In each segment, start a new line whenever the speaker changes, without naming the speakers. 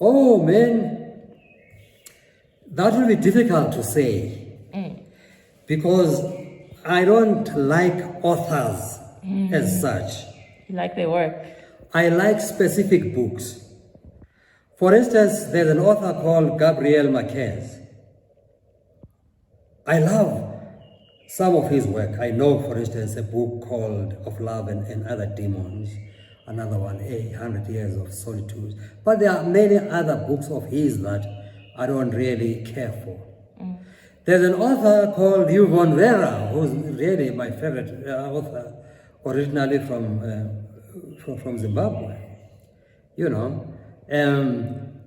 Oh man, that will be difficult to say because I don't like authors as such.
You like their work?
I like specific books. For instance, there's an author called Gabriel Marquez. I love some of his work. I know, for instance, a book called Of Love and Other Demons, another one, 100 Years of Solitude. But there are many other books of his that I don't really care for. There's an author called Yvonne Vera, who's really my favorite author, originally from Zimbabwe. You know,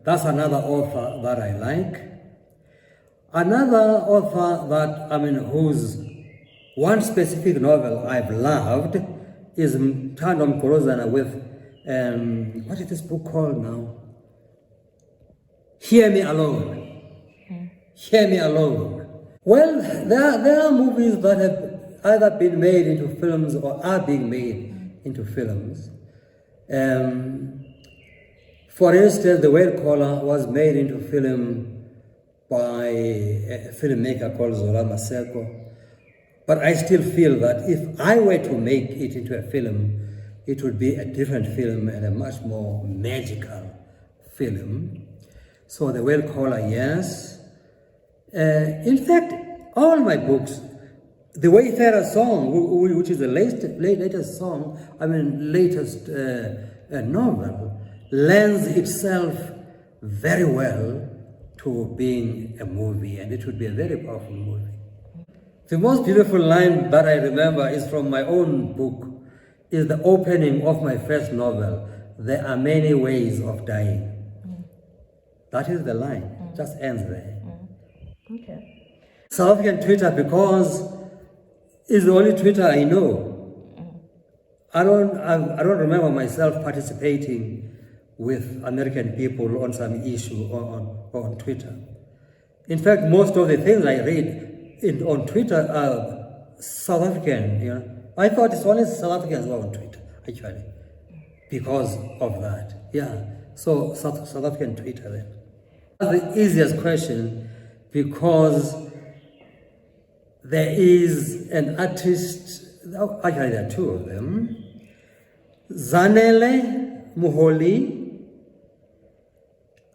that's another author that I like. Another author that, whose one specific novel I've loved is Mtando Mgorozana with, what is this book called now? Hear Me Alone. Hear Me Alone. Well, there are movies that have either been made into films or are being made into films. For instance, The Whale Caller was made into film by a filmmaker called Zola Maseko. But I still feel that if I were to make it into a film, it would be a different film and a much more magical film. So The Whale Caller, yes. In fact, all my books, The Wayfarer song, which is the latest song, latest novel, lends itself very well to being a movie, and it would be a very powerful movie. The most beautiful line that I remember is from my own book, is the opening of my first novel, There Are Many Ways of Dying. That is the line, just ends there.
Okay.
South African Twitter, because it's the only Twitter I know. I don't remember myself participating with American people on some issue on Twitter. In fact, most of the things I read on Twitter are South African. You know, I thought it's only South Africans who are on Twitter, actually, because of that. Yeah, so South African Twitter then. That's the easiest question because there is an artist, actually there are two of them, Zanele Muholi.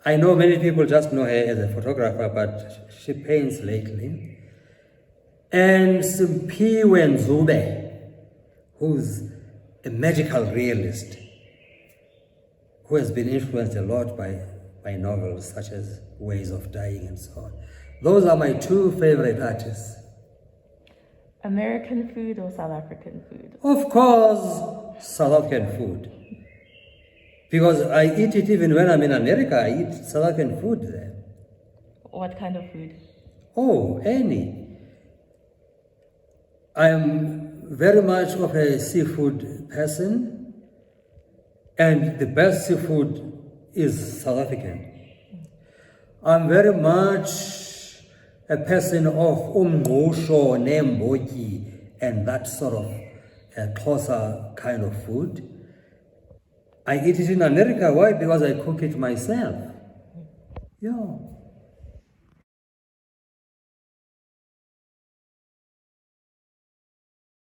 I know many people just know her as a photographer, but she paints lately. And Simpiwe Nzube, who's a magical realist, who has been influenced a lot by novels such as Ways of Dying and so on. Those are my two favorite artists.
American food or South African food?
Of course, South African food. Because I eat it even when I'm in America, I eat South African food there.
What kind of food?
Oh, any. I'm very much of a seafood person, and the best seafood is South African. I'm very much a person of umngqusho neembotyi and that sort of Xhosa kind of food. I eat it in America. Why? Because I cook it myself. Yeah.